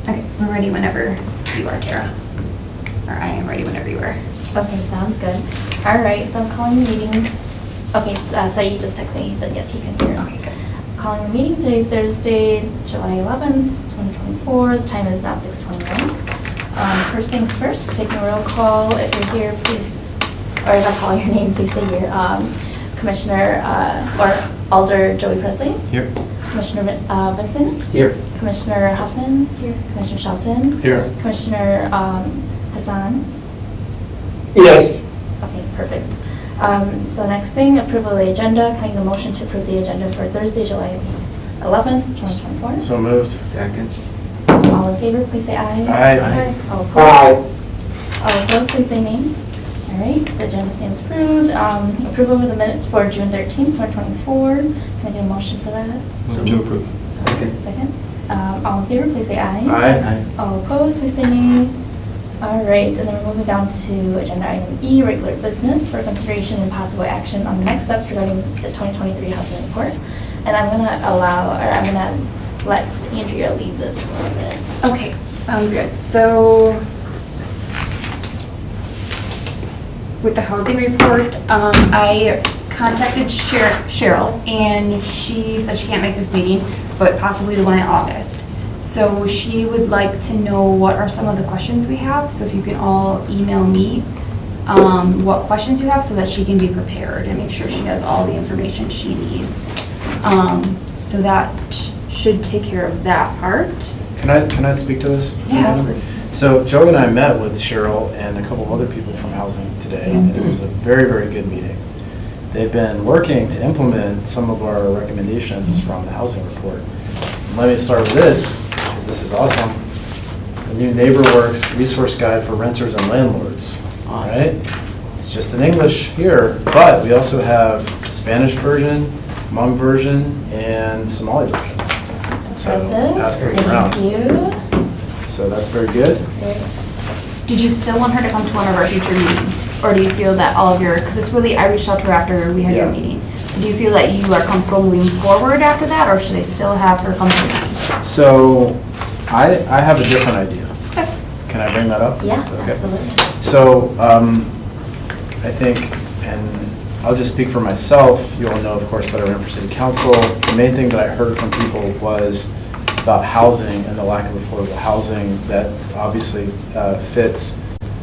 Okay, we're ready whenever you are, Tara. Or I am ready whenever you are. Okay, sounds good. All right, so I'm calling the meeting. Okay, so you just texted me. He said yes, he can hear us. Okay, good. Calling the meeting. Today is Thursday, July 11th, 2024. The time is now 6:21. First things first, taking a roll call. If you're here, please, or if I call your name, please say here. Commissioner or Alder Joey Presley. Here. Commissioner Vincent. Here. Commissioner Huffman. Here. Commissioner Shelton. Here. Commissioner Hassan. Yes. Okay, perfect. So next thing, approval of the agenda. Can I get a motion to approve the agenda for Thursday, July 11th, 2024? So moved. Second. All in favor, please say aye. Aye. All opposed? Aye. All opposed, please say nay. All right, the agenda stands approved. Approval of the minutes for June 13th, 2024. Can I get a motion for that? Move to approve. Second. All in favor, please say aye. Aye. All opposed, please say nay. All right, and then we're moving down to agenda item E, regular business for consideration and possible action on the next steps regarding the 2023 housing report. And I'm gonna let Andrea lead this a little bit. Okay, sounds good. So with the housing report, I contacted Cheryl, and she said she can't make this meeting, but possibly the one in August. So she would like to know what are some of the questions we have. So if you can all email me what questions you have so that she can be prepared and make sure she has all the information she needs. So that should take care of that part. Can I speak to this? Yeah, absolutely. So Joe and I met with Cheryl and a couple of other people from housing today, and it was a very, very good meeting. They've been working to implement some of our recommendations from the housing report. And let me start with this, because this is awesome. The new NeighborWorks resource guide for renters and landlords. Awesome. Right? It's just in English here, but we also have Spanish version, Hmong version, and Somali version. So pass those around. Thank you. So that's very good. Did you still want her to come to one of our future meetings? Or do you feel that all of your, because it's really, I reached out to her after we had your Yeah. meeting. So do you feel that you are comfortable moving forward after that, or should I still have her come to the meeting? So I have a different idea. Okay. Can I bring that up? Yeah, Okay. absolutely. So I think, and I'll just speak for myself, you all know, of course, that I ran for city council. The main thing that I heard from people was about housing and the lack of affordable housing that obviously fits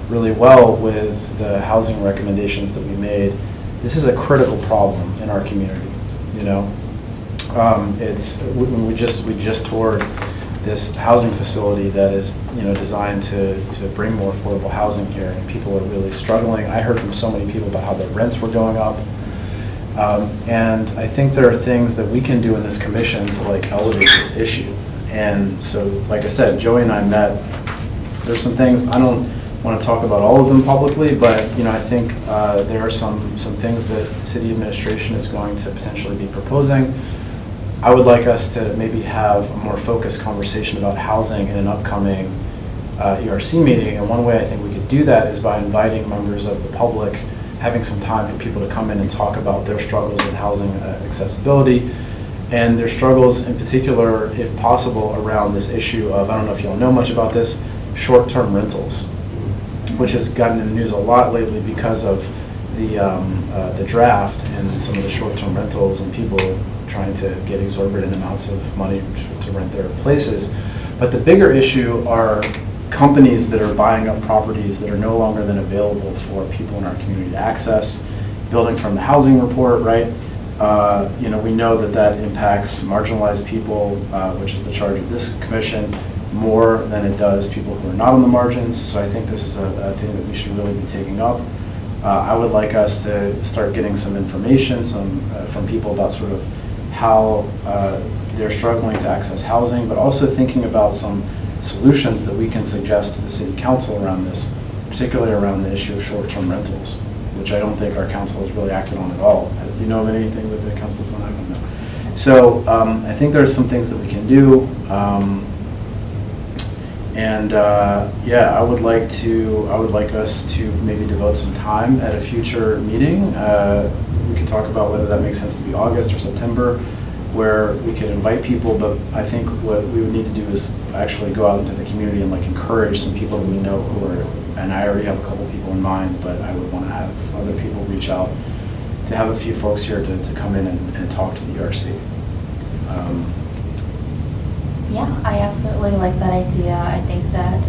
really well with the housing recommendations that we made. This is a critical problem in our community, you know. We just toured this housing facility that is, you know, designed to bring more affordable housing here, and people are really struggling. I heard from so many people about how their rents were going up. And I think there are things that we can do in this commission to like elevate this issue. And so, like I said, Joey and I met. There's some things, I don't want to talk about all of them publicly, but you know, I think there are some things that city administration is going to potentially be proposing. I would like us to maybe have a more focused conversation about housing in an upcoming ERC meeting. And one way I think we could do that is by inviting members of the public, having some time for people to come in and talk about their struggles with housing accessibility and their struggles in particular, if possible, around this issue of, I don't know if you all know much about this, short-term rentals, which has gotten in the news a lot lately because of the draft and some of the short-term rentals and people trying to get exorbitant amounts of money to rent their places. But the bigger issue are companies that are buying up properties that are no longer then available for people in our community to access. Building from the housing report, right? You know, we know that impacts marginalized people, which is the charge of this commission, more than it does people who are not on the margins. So I think this is a thing that we should really be taking up. I would like us to start getting some information from people about sort of how they're struggling to access housing, but also thinking about some solutions that we can suggest to the city council around this, particularly around the issue of short-term rentals, which I don't think our council has really acted on at all. Do you know of anything that the council has done? I don't know. So I think there's some things that we can do. Yeah, I would like us to maybe devote some time at a future meeting. We can talk about whether that makes sense to be August or September, where we could invite people, but I think what we would need to do is actually go out into the community and like encourage some people that we know who are, and I already have a couple people in mind, but I would want to have other people reach out to have a few folks here to come in and talk to the ERC. Yeah, I absolutely like that idea. I think that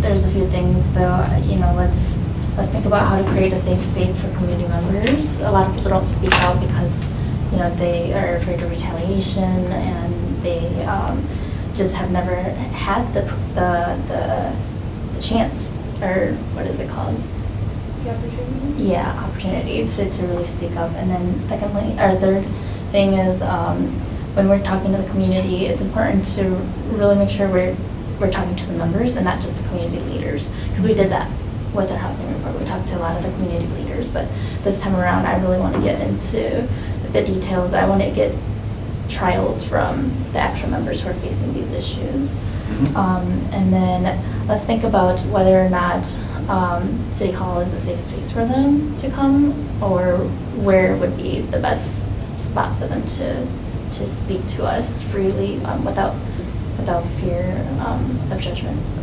there's a few things though, let's think about how to create a safe space for community members. A lot of people don't speak out because, they are afraid of retaliation, and they just have never had the chance, or what is it called? The opportunity? Yeah, opportunity to really speak up. And then third thing is, when we're talking to the community, it's important to really make sure we're talking to the members and not just the community leaders, because we did that with our housing report. We talked to a lot of the community leaders, but this time around, I really want to get into the details. I want to get trials from the actual members who are facing these issues. And then let's think about whether or not City Hall is a safe space for them to come, or where would be the best spot for them to speak to us freely, without fear of judgments.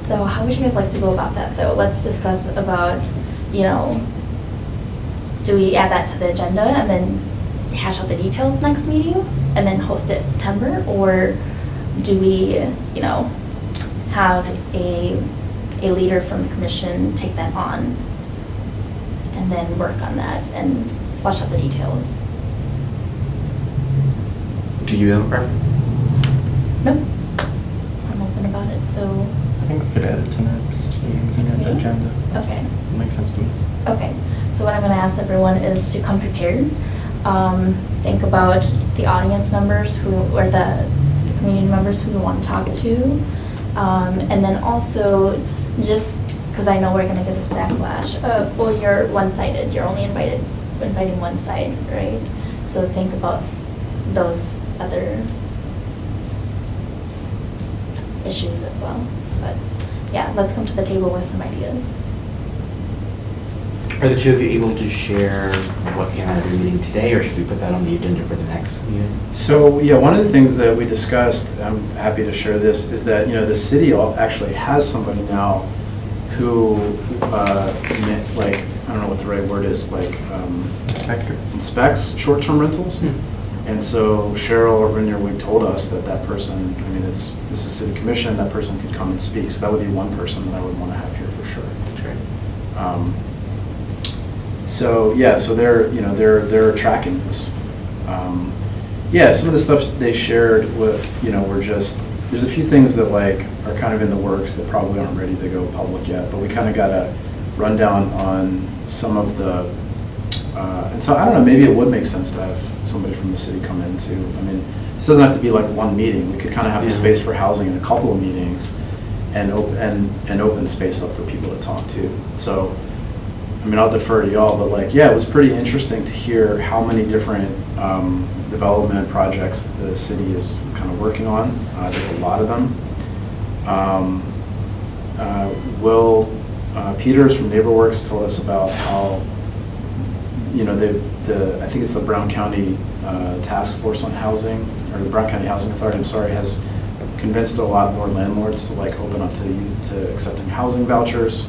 So how would you guys like to go about that, though? Let's discuss about, do we add that to the agenda and then hash out the details next meeting and then host it in September? Or do we, have a leader from the commission take that on and then work on that and flesh out the details? Do you have a preference? Nope. I'm open about it, so. I think we could add it to next meeting's Next meeting? agenda. Okay. Makes sense to me. Okay, so what I'm gonna ask everyone is to come prepared. Think about the audience members or the community members who you want to talk to. And then also, just because I know we're gonna get this backlash of, well, you're one-sided, you're only inviting one side, right? So think about those other issues as well. But yeah, let's come to the table with some ideas. Are the two of you able to share what came out of your meeting today, or should we put that on the agenda for the next meeting? So, yeah, one of the things that we discussed, I'm happy to share this, is that, the city actually has somebody now who, like, I don't know what the right word is, like, inspects short-term rentals. And so Cheryl Rinderwig told us that person, this is city commission, that person could come and speak. So that would be one person that I would want to have here for sure. That's great. So yeah, so they're tracking this. Some of the stuff they shared with, were just, there's a few things that like are kind of in the works that probably aren't ready to go public yet, but we kind of got a rundown on some of the, and so I don't know, maybe it would make sense to have somebody from the city come in too. This doesn't have to be like one meeting. We could kind of have the space for housing in a couple of meetings and open space up for people to talk to. So, I'll defer to y'all, but it was pretty interesting to hear how many different development projects the city is kind of working on. There's a lot of them. Will Peters from NeighborWorks told us about how, I think it's the Brown County Task Force on Housing, or the Brown County Housing Authority, has convinced a lot more landlords to open up to accepting housing vouchers.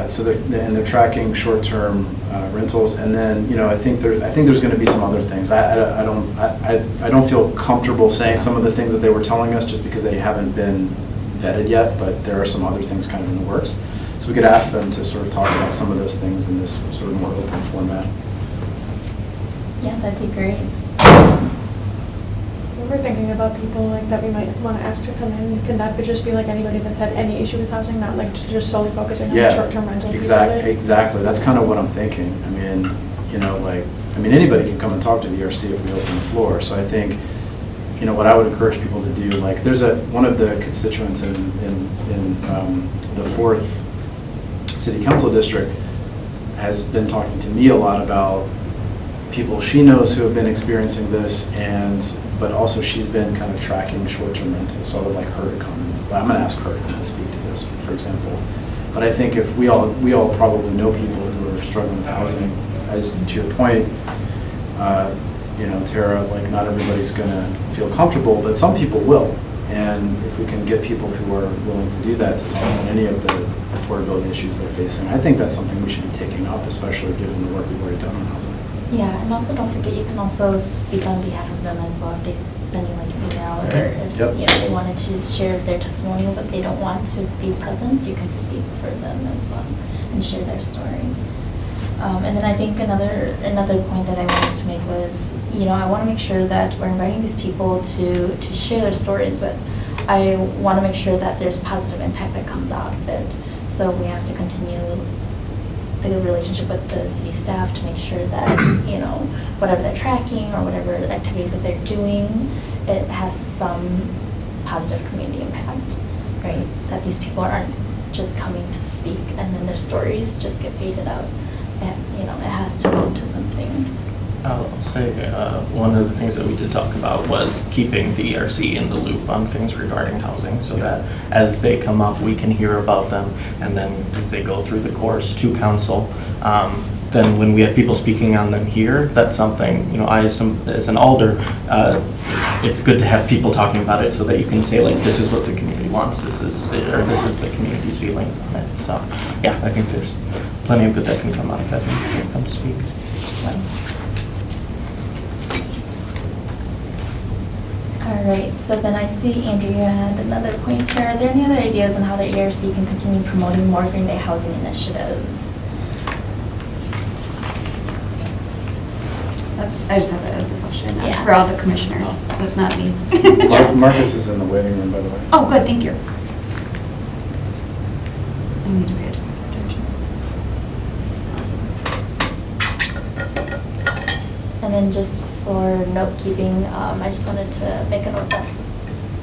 So they're tracking short-term rentals, and then I think there's going to be some other things. I don't feel comfortable saying some of the things that they were telling us just because they haven't been vetted yet, but there are some other things kind of in the works. So we could ask them to sort of talk about some of those things in this sort of more open format. Yeah, that'd be great. We were thinking about people that we might want to ask to come in. Can that just be anybody that's had any issue with housing, not just solely focusing on the short-term rental piece of it? Exactly. That's kind of what I'm thinking. Anybody can come and talk to the ERC if we open the floor. So I think, what I would encourage people to do, there's one of the constituents in the 4th City Council District has been talking to me a lot about people she knows who have been experiencing this, but also she's been kind of tracking short-term rentals, so I would like her to come and I'm gonna ask her to speak to this, for example. But I think if we all probably know people who are struggling with housing, as to your point, Tara, like not everybody's gonna feel comfortable, but some people will. And if we can get people who are willing to do that, to talk about any of the affordability issues they're facing, I think that's something we should be taking up, especially given the work we've already done on housing. Yeah, and also don't forget, you can also speak on behalf of them as well if they send you like an email or if Yep. they wanted to share their testimonial but they don't want to be present, you can speak for them as well and share their story. And then I think another point that I wanted to make was, I want to make sure that we're inviting these people to share their stories, but I want to make sure that there's positive impact that comes out of it. So we have to continue the relationship with the city staff to make sure that, whatever they're tracking or whatever activities that they're doing, it has some positive community impact, right? That these people aren't just coming to speak and then their stories just get faded out. It has to go to something. I'll say one of the things that we did talk about was keeping the ERC in the loop on things regarding housing so that as they come up, we can hear about them. And then as they go through the course to council, then when we have people speaking on them here, that's something, I as an alder, it's good to have people talking about it so that you can say like, this is what the community wants, this is the community's feelings on it. So yeah, I think there's plenty of good that can come out of having people come to speak. All right, so then I see Andrea had another point here. Are there any other ideas on how the ERC can continue promoting more Green Bay housing initiatives? I just have that as a question Yeah. for all the commissioners. That's not me. Marcus is in the waiting room, by the way. Oh, good, thank you. I need to pay attention. And then just for note keeping, I just wanted to make a note that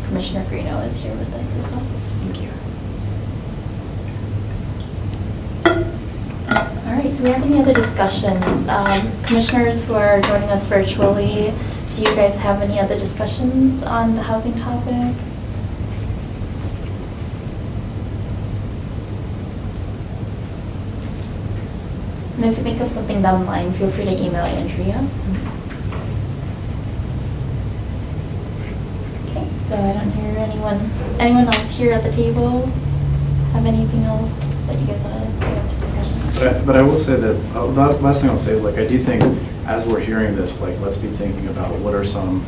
Commissioner Greeno is here with us as well. Thank you. All right, do we have any other discussions? Commissioners who are joining us virtually, do you guys have any other discussions on the housing topic? And if you think of something down the line, feel free to email Andrea. Okay, so I don't hear anyone else here at the table have anything else that you guys want to bring up to discussion? But I will say that, the last thing I'll say is, like, I do think, as we're hearing this, like, let's be thinking about what are some,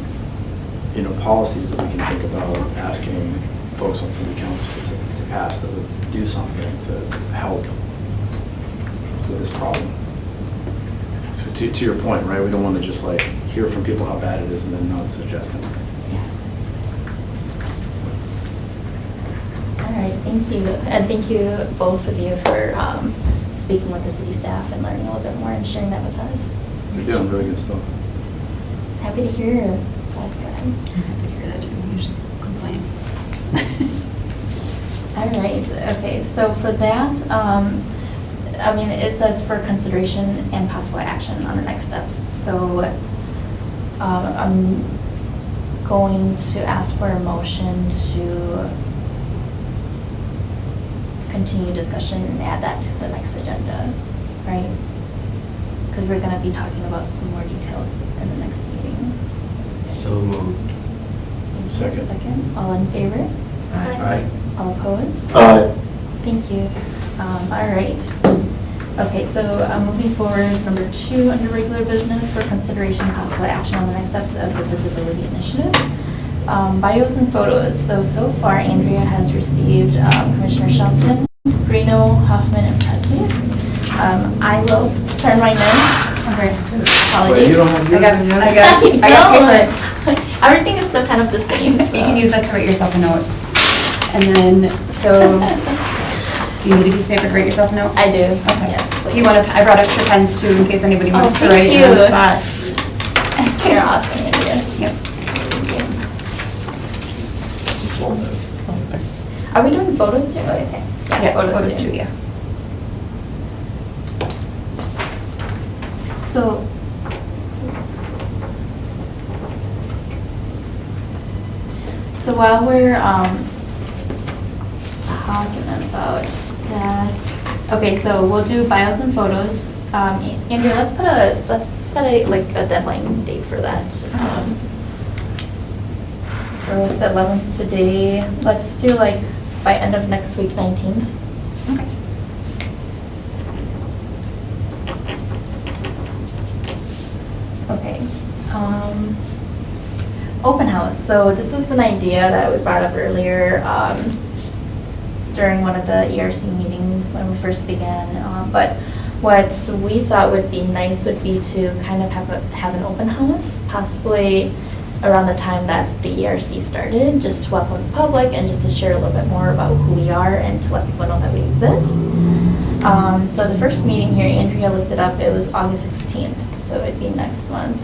policies that we can think about asking folks on city council to pass that would do something to help with this problem. So to your point, right, we don't want to just, like, hear from people how bad it is and then not suggest it. All right, thank you. And thank you, both of you, for speaking with the city staff and learning a little bit more and sharing that with us. You're doing really good stuff. Happy to hear. I'm happy to hear that too. I usually complain. All right, okay, so for that, it says for consideration and possible action on the next steps. So I'm going to ask for a motion to continue discussion and add that to the next agenda, right? Because we're going to be talking about some more details in the next meeting. So moved. Second. Second, all in favor? Aye. All opposed? Aye. Thank you. All right. Okay, so moving forward, number 2 under regular business for consideration and possible action on the next steps of the visibility initiative. Bios and photos. So far, Andrea has received Commissioner Shelton, Greeno, Hoffman, and Presley's. I will turn mine in. Okay. Apologies. Wait, you don't have yours? I got paper. Everything is still kind of the same. You can use that to write yourself a note. And then, so, do you need a piece of paper to write yourself a note? I do. Okay. Yes, please. Do you want to, I brought extra pens too, in case anybody wants to thank write it on the you. spot. You're awesome, Andrea. Yep. Just hold it. Are we doing photos too? Oh, okay. Yeah, photos too, yeah. So while we're talking about that. Okay, so we'll do bios and photos. Andrea, let's set a deadline date for that. So it's the 11th today. Let's do like by end of next week, 19th. Okay. Okay. Open house. So this was an idea that we brought up earlier during one of the ERC meetings when we first began. But what we thought would be nice would be to kind of have an open house, possibly around the time that the ERC started, just to welcome the public and just to share a little bit more about who we are and to let people know that we exist. So the first meeting here, Andrea looked it up, it was August 16th, so it'd be next month.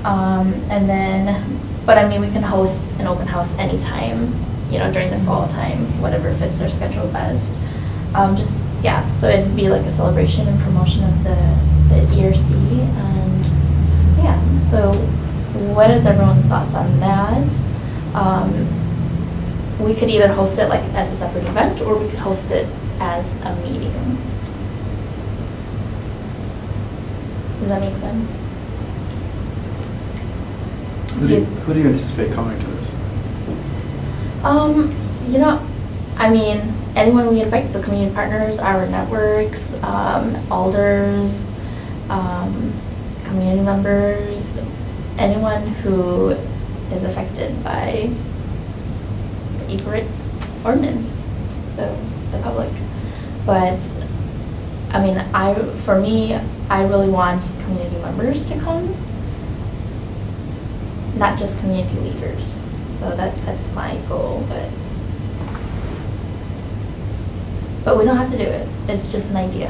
And then, but I mean, we can host an open house anytime, during the fall time, whatever fits our schedule best. So it'd be like a celebration and promotion of the ERC, and yeah, so what is everyone's thoughts on that? We could either host it like as a separate event, or we could host it as a meeting. Does that make sense? Who do you anticipate coming to this? Anyone we invite, so community partners, our networks, alders, community members, anyone who is affected by the equal rights ordinance, so the public. But, I really want community members to come, not just community leaders. So that's my goal, but we don't have to do it. It's just an idea.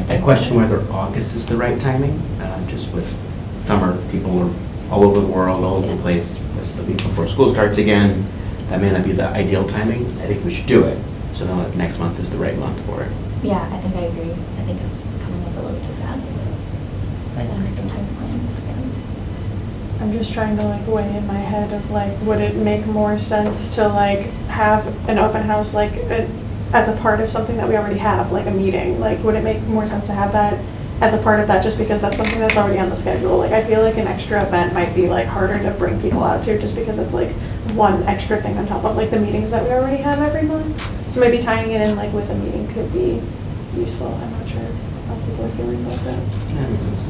I question whether August is the right timing, just with summer, people are all over the world, all over the place. It's the week before school starts again. That may not be the ideal timing. I think we should do it. So now next month is the right month for it. Yeah, I think I agree. I think it's coming up a little too fast. So some time to plan. I'm just trying to weigh in my head of would it make more sense to have an open house as a part of something that we already have, like a meeting? Would it make more sense to have that as a part of that, just because that's something that's already on the schedule? I feel like an extra event might be harder to bring people out to, just because it's one extra thing on top of the meetings that we already have every month. So maybe tying it in with a meeting could be useful. I'm not sure how people are feeling about that. Yeah, that makes sense.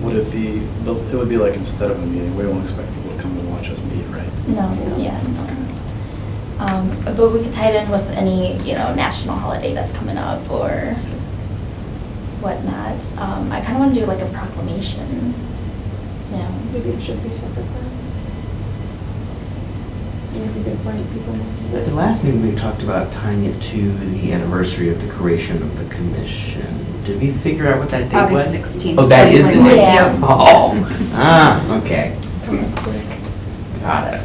Would it be, it would be instead of a meeting, we won't expect people to come and watch us meet, right? No. But we could tie it in with any, national holiday that's coming up or whatnot. I kind of want to do a proclamation, Maybe it should be separate then. Maybe good point, people. At the last meeting, we talked about tying it to the anniversary of the creation of the commission. Did we figure out what that date was? August 16th. Oh, that is the date? Yeah. Oh, okay. It's coming quick. Got it.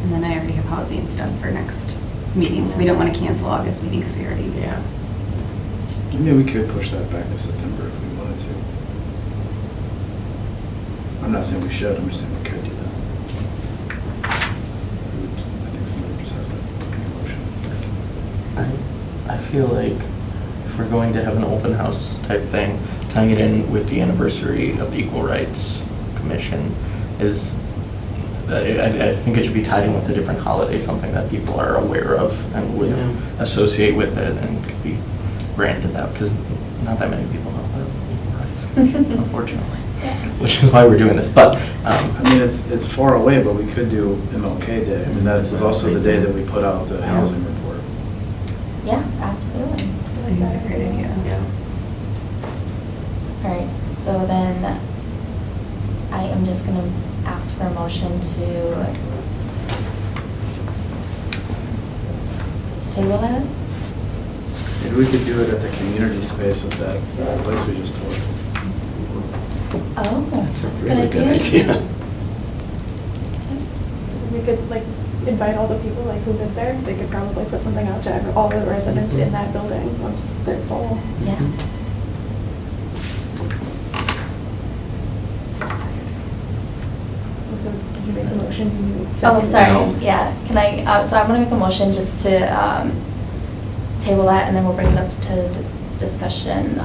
And then I already have housing stuff for next meeting, so we don't want to cancel August meeting because we already did. Yeah. Maybe we could push that back to September if we wanted to. I'm not saying we should, I'm just saying we could do that. I think somebody would just have to make a motion. I feel like if we're going to have an open house type thing, tying it in with the anniversary of the Equal Rights Commission is, I think it should be tied in with a different holiday, something that people are aware of and would associate with it and could be branded that, because not that many people know about Equal Rights Commission, unfortunately. Which is why we're doing this, but. It's far away, but we could do MLK Day. That was also the day that we put out the housing report. Yeah, absolutely. I think it's a great idea. Yeah. All right, so then I am just going to ask for a motion to table that. Maybe we could do it at the community space of that place we just toured. Oh, That's a that's a really good good idea. idea. We could invite all the people who live there. They could probably put something out to all the residents in that building once they're full. Yeah. So did you make a motion? Do you Oh, second? sorry, No. yeah, can I, so I'm gonna make a motion just to table that, and then we'll bring it up to discussion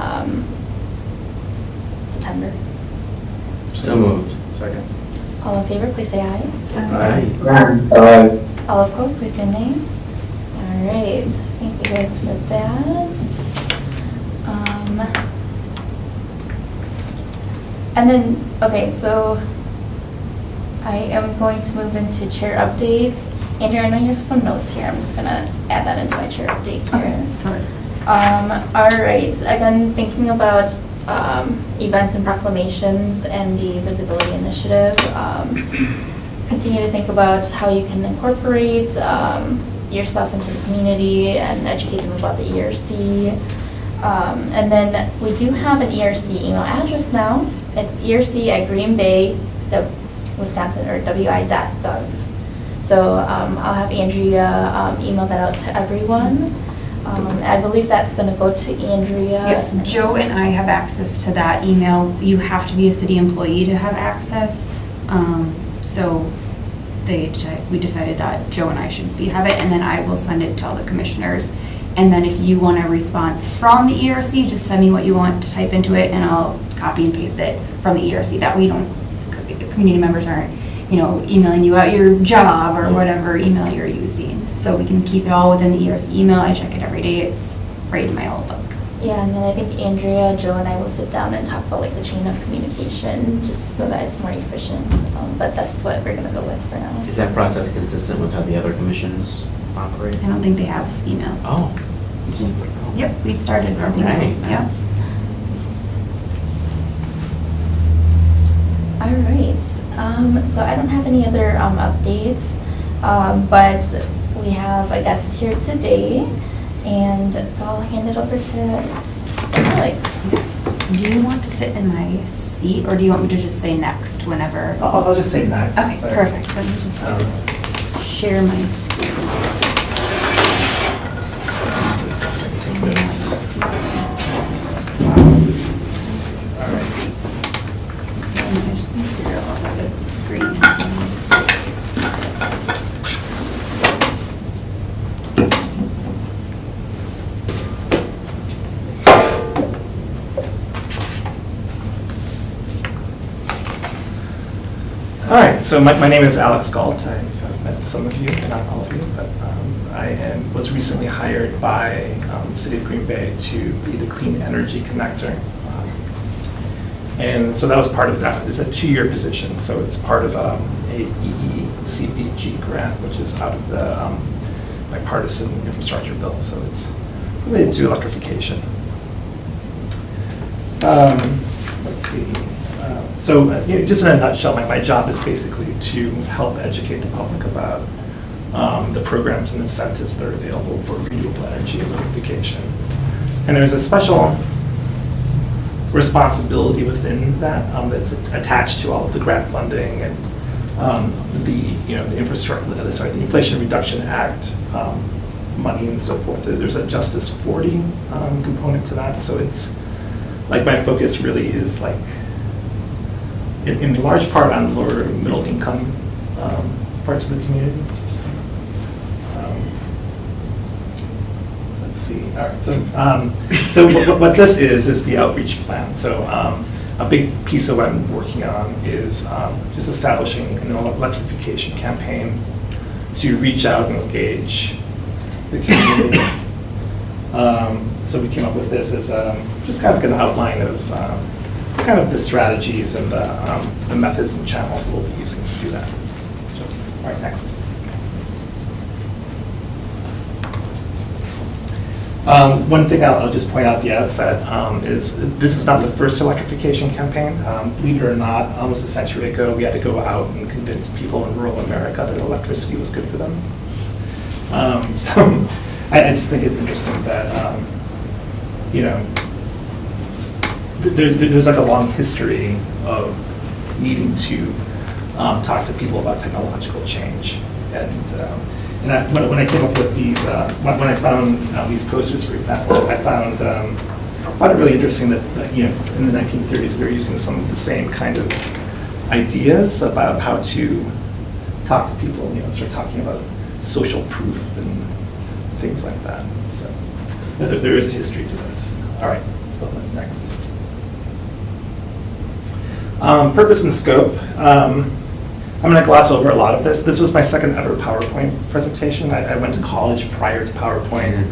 September. So moved. Second. All in favor, please say aye. Aye. All opposed, please say nay. All right, thank you guys for that. And then, okay, so I am going to move into chair updates. Andrew, I know you have some notes here. I'm just gonna add that into my chair update here. Good. All right, again, thinking about events and proclamations and the visibility initiative. Continue to think about how you can incorporate yourself into the community and educate them about the ERC. And then we do have an ERC email address now. It's erc@greenbay.wisconsin or wi.gov. So I'll have Andrea email that out to everyone. I believe that's going to go to Andrea. Yes, Joe and I have access to that email. You have to be a city employee to have access. So we decided that Joe and I should have it, and then I will send it to all the commissioners. And then if you want a response from the ERC, just send me what you want to type into it, and I'll copy and paste it from the ERC. That way you don't, community members aren't, emailing you out your job or whatever email you're using. So we can keep it all within the ERC email. I check it every day. It's right in my Outlook. Yeah, and then I think Andrea, Joe, and I will sit down and talk about like the chain of communication, just so that it's more efficient. But that's what we're going to go with for now. Is that process consistent with how the other commissions operate? I don't think they have emails. Oh. Yep, we started something. All right, new. Yep. nice. All right, so I don't have any other updates, but we have a guest here today, and so I'll hand it over to Alex. Yes. Do you want to sit in my seat, or do you want me to just say next whenever? I'll just say next. Okay, Sorry. perfect. Let me just share my screen. Use this so I can take notes. All right. I just need to figure out what that is. It's green. All right, so my name is Alex Galt. I've met some of you, not all of you, but I was recently hired by the City of Green Bay to be the Clean Energy Connector. And so that was part of that. It's a 2-year position, so it's part of a EECBG grant, which is out of the bipartisan infrastructure bill. So it's related to electrification. Let's see. Just in a nutshell, my job is basically to help educate the public about the programs and incentives that are available for renewable energy electrification. And there's a special responsibility within that that's attached to all of the grant funding and the infrastructure, the Inflation Reduction Act money and so forth. There's a Justice 40 component to that. So it's like my focus really is like in large part on lower middle income parts of the community. Let's see. All right. So what this is the outreach plan. So a big piece of what I'm working on is just establishing an electrification campaign to reach out and engage the community. So we came up with this as just kind of an outline of kind of the strategies and the methods and channels that we'll be using to do that. So, all right, next. One thing I'll just point out at the outset is this is not the first electrification campaign. Believe it or not, almost a century ago, we had to go out and convince people in rural America that electricity was good for them. So I just think it's interesting that, there's like a long history of needing to talk to people about technological change. And when I came up with these, when I found these posters, for example, I found it really interesting that in the 1930s they were using some of the same kind of ideas about how to talk to people, start talking about social proof and things like that. So there is a history to this. All right, so what's next? Purpose and scope. I'm going to gloss over a lot of this. This was my second ever PowerPoint presentation. I went to college prior to PowerPoint,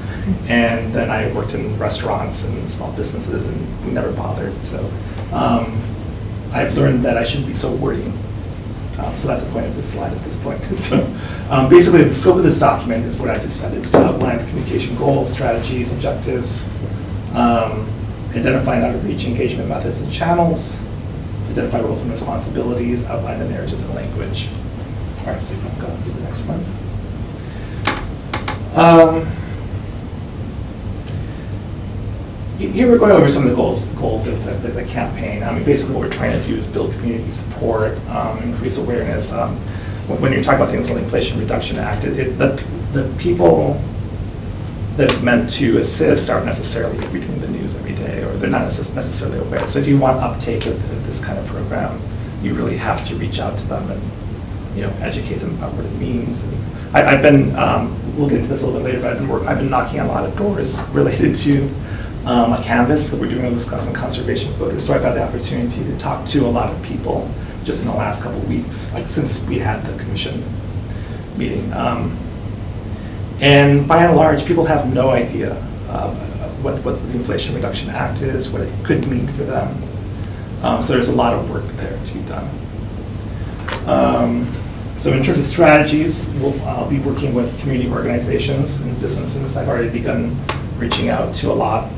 and then I worked in restaurants and small businesses, and we never bothered. So I've learned that I shouldn't be so wordy. So that's the point of this slide at this point. So basically, the scope of this document is what I just said. It's to outline the communication goals, strategies, objectives, identify and outreach engagement methods and channels, identify roles and responsibilities, outline the narratives and language. All right, so if you can go to the next one. Here we're going over some of the goals of the campaign. I mean, basically what we're trying to do is build community support, increase awareness. When you're talking about things like the Inflation Reduction Act, the people that it's meant to assist aren't necessarily reading the news every day, or they're not necessarily aware. So if you want uptake of this kind of program, you really have to reach out to them and educate them about what it means. And I've been, we'll get into this a little bit later, but I've been knocking on a lot of doors related to a canvas that we're doing with Wisconsin Conservation Voters. So I've had the opportunity to talk to a lot of people just in the last couple of weeks, like since we had the commission meeting. And by and large, people have no idea what the Inflation Reduction Act is, what it could mean for them. So there's a lot of work there to be done. So in terms of strategies, I'll be working with community organizations and businesses. I've already begun reaching out to a lot.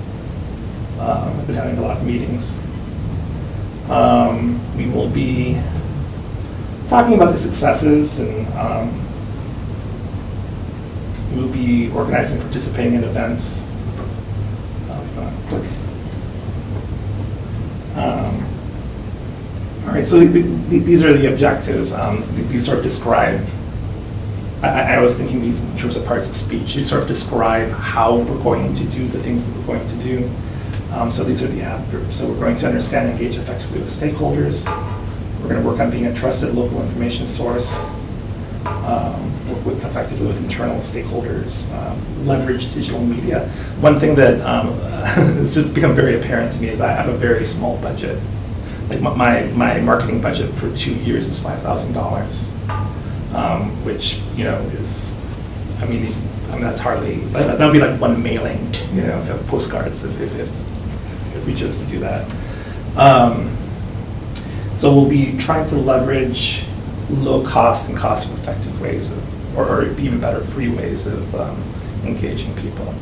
I've been having a lot of meetings. We will be talking about the successes, and we'll be organizing, participating in events. All right, so these are the objectives. These sort of describe, I was thinking these in terms of parts of speech. These sort of describe how we're going to do the things that we're going to do. So these are the adverbs. So we're going to understand and engage effectively with stakeholders. We're going to work on being a trusted local information source. Work effectively with internal stakeholders, leverage digital media. One thing that has become very apparent to me is I have a very small budget. Like my marketing budget for 2 years is $5,000, which is, I mean that's hardly, that would be like one mailing, of postcards if we chose to do that. So we'll be trying to leverage low cost and cost effective ways of, or even better, free ways of engaging people.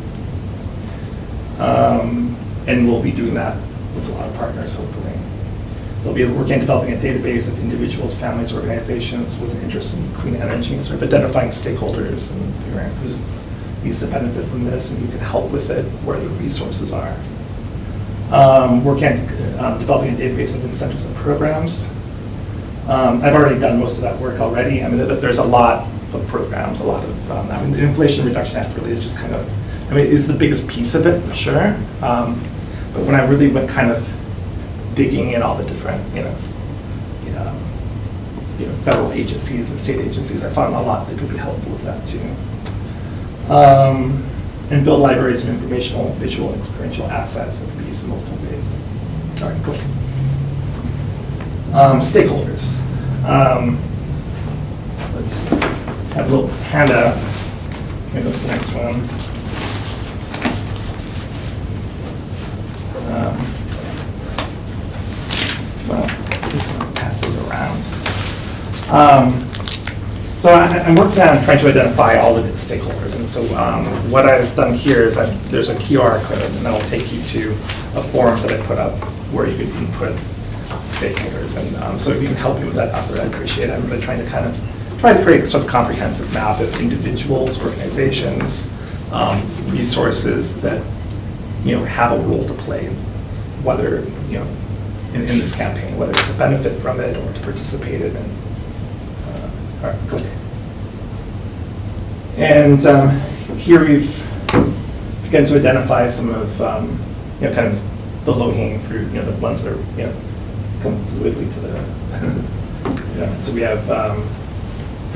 And we'll be doing that with a lot of partners, hopefully. So we'll be working on developing a database of individuals, families, organizations with an interest in clean energy, sort of identifying stakeholders and figuring out who needs to benefit from this and who can help with it, where the resources are. Working on developing a database of incentives and programs. I've already done most of that work already. I mean, there's a lot of programs, a lot of, I mean, the Inflation Reduction Act really is just kind of, I mean, is the biggest piece of it for sure. But when I really went kind of digging in all the different, federal agencies and state agencies, I found a lot that could be helpful with that too. And build libraries of informational, visual, and experiential assets that can be used in multiple ways. All right, click. Stakeholders. Let's have a little handout. Let me go to the next one. Well, pass those around. So I'm working on trying to identify all the stakeholders, and so what I've done here is there's a QR code, and that'll take you to a form that I put up where you can input stakeholders, and so if you can help me with that effort, I'd appreciate it. I'm really trying to create a sort of comprehensive map of individuals, organizations, resources that have a role to play, whether in this campaign, whether it's to benefit from it or to participate in it. All right, click. And here we've begun to identify some of kind of the low-hanging fruit, the ones that are come fluidly to the Yeah, so we have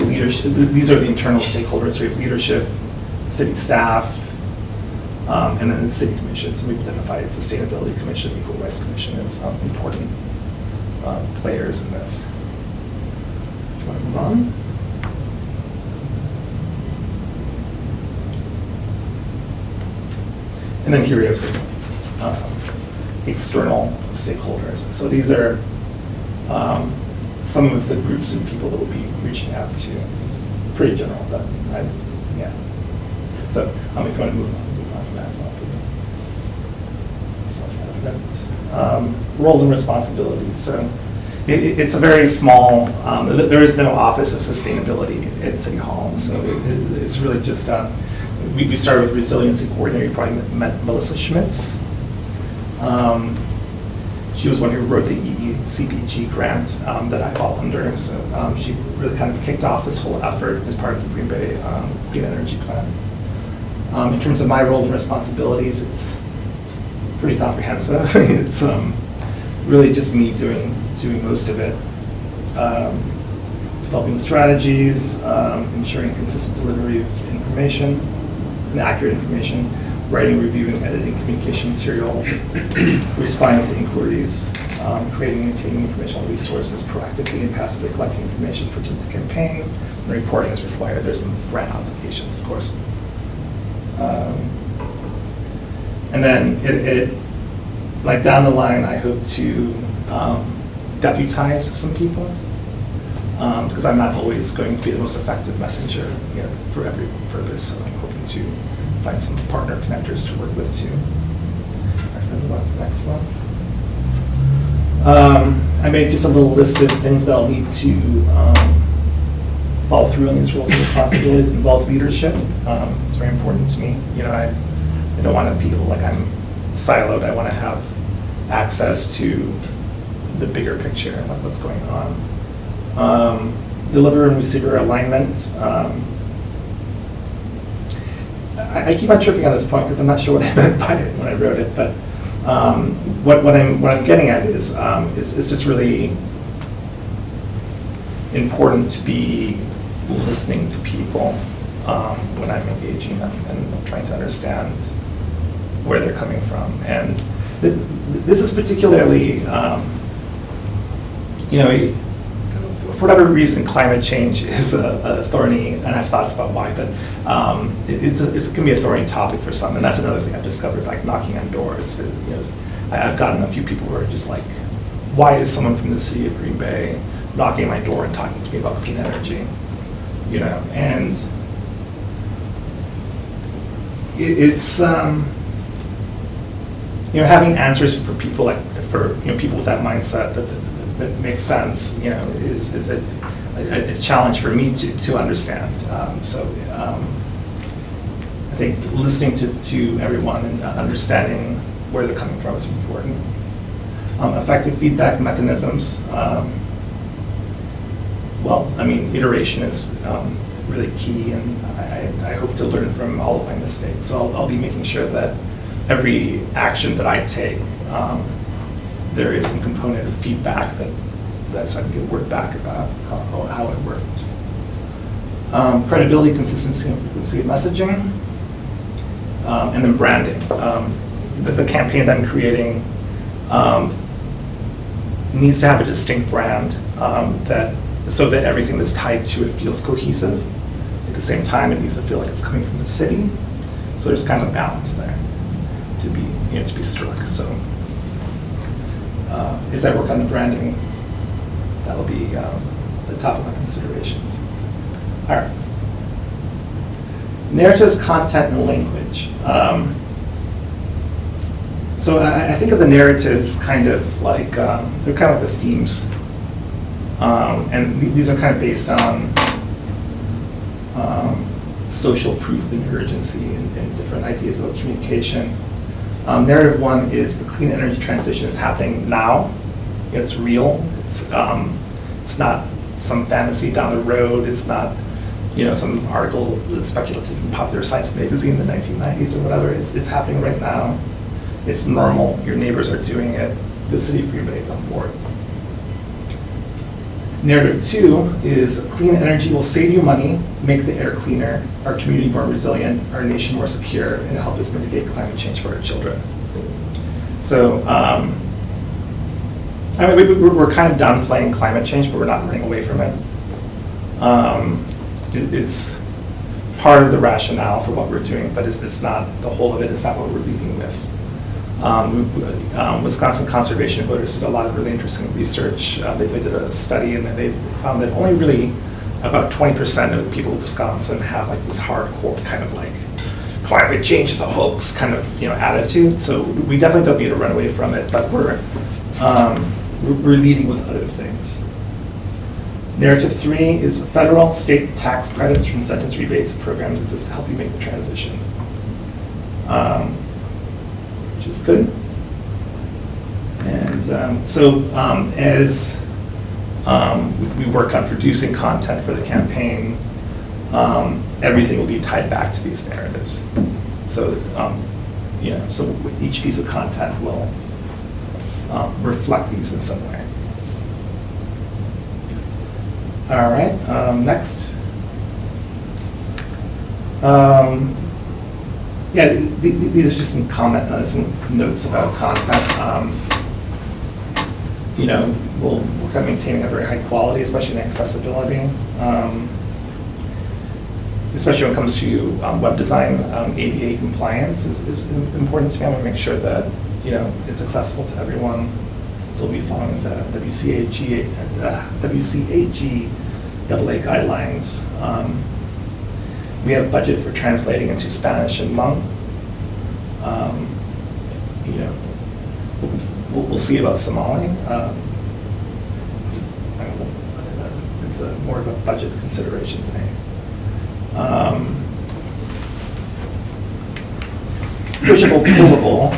leadership, these are the internal stakeholders. We have leadership, city staff, and then the city commissions. We've identified Sustainability Commission, Equal Rights Commission as important players in this. If you want to move on. And then here we have some external stakeholders. And so these are some of the groups and people that we'll be reaching out to. Pretty general, but yeah. So if you want to move on from that, it's not pretty self-evident. Roles and responsibilities. So it's a very small, there is no office of sustainability at City Hall. So it's really just, we started with resiliency coordinator. You probably met Melissa Schmitz. She was one who wrote the EECBG grant that I fall under. So she really kind of kicked off this whole effort as part of the Green Bay Clean Energy Plan. In terms of my roles and responsibilities, it's pretty comprehensive. It's really just me doing most of it. Developing strategies, ensuring consistent delivery of information, and accurate information, writing, reviewing, editing communication materials, responding to inquiries, creating and maintaining informational resources, proactively and passively collecting information for the campaign, and reporting as required. There's some grant obligations, of course. And then like down the line, I hope to deputize some people, because I'm not always going to be the most effective messenger, for every purpose. So I'm hoping to find some partner connectors to work with too. All right, move on to the next one. I made just a little list of things that I'll need to follow through on these roles and responsibilities. Involve leadership. It's very important to me. I don't want to feel like I'm siloed. I want to have access to the bigger picture and what's going on. Deliver and receiver alignment. I keep on tripping on this point because I'm not sure what I meant by it when I wrote it, but what I'm getting at is just really important to be listening to people when I'm engaging them and trying to understand where they're coming from. And this is particularly, for whatever reason, climate change is a thorny, and I have thoughts about why, but it can be a thorny topic for some, and that's another thing I've discovered, like knocking on doors. I've gotten a few people who are just like, why is someone from the city of Green Bay knocking on my door and talking to me about clean energy? And it's having answers for people people with that mindset that makes sense, is a challenge for me to understand. I think listening to everyone and understanding where they're coming from is important. Effective feedback mechanisms. Iteration is really key, and I hope to learn from all of my mistakes. So I'll be making sure that every action that I take, there is some component of feedback that so I can get word back about how it worked. Credibility, consistency, and frequency of messaging. And then branding. The campaign that I'm creating needs to have a distinct brand so that everything that's tied to it feels cohesive. At the same time, it needs to feel like it's coming from the city. So there's kind of a balance there to be struck. So as I work on the branding, that'll be the top of my considerations. All right. Narratives, content, and language. So I think of the narratives kind of like, they're kind of like the themes. And these are kind of based on social proof and urgency and different ideas about communication. Narrative one is the clean energy transition is happening now. It's real. It's not some fantasy down the road. It's not some article that's speculative in Popular Science magazine in the 1990s or whatever. It's happening right now. It's normal. Your neighbors are doing it. The city of Green Bay is on board. Narrative 2 is clean energy will save you money, make the air cleaner, our community more resilient, our nation more secure, and help us mitigate climate change for our children. So, I mean, we're kind of downplaying climate change, but we're not running away from it. It's part of the rationale for what we're doing, but it's not the whole of it. It's not what we're leading with. Wisconsin Conservation Voters did a lot of really interesting research. They did a study, and they found that only really about 20% of the people of Wisconsin have like this hardcore kind of like climate change is a hoax kind of attitude. So we definitely don't need to run away from it, but we're leading with other things. Narrative 3 is federal, state tax credits, incentives, rebates, and programs exist to help you make the transition. Which is good. And as we work on producing content for the campaign, everything will be tied back to these narratives. So, so each piece of content will reflect these in some way. All right, next. These are just some some notes about content. We'll work on maintaining a very high quality, especially in accessibility. Especially when it comes to web design, ADA compliance is important to me. I want to make sure that it's accessible to everyone. So we'll be following the WCAG AA guidelines. We have budget for translating into Spanish and Hmong. We'll see about Somali. It's more of a budget consideration thing. Pushable, pullable.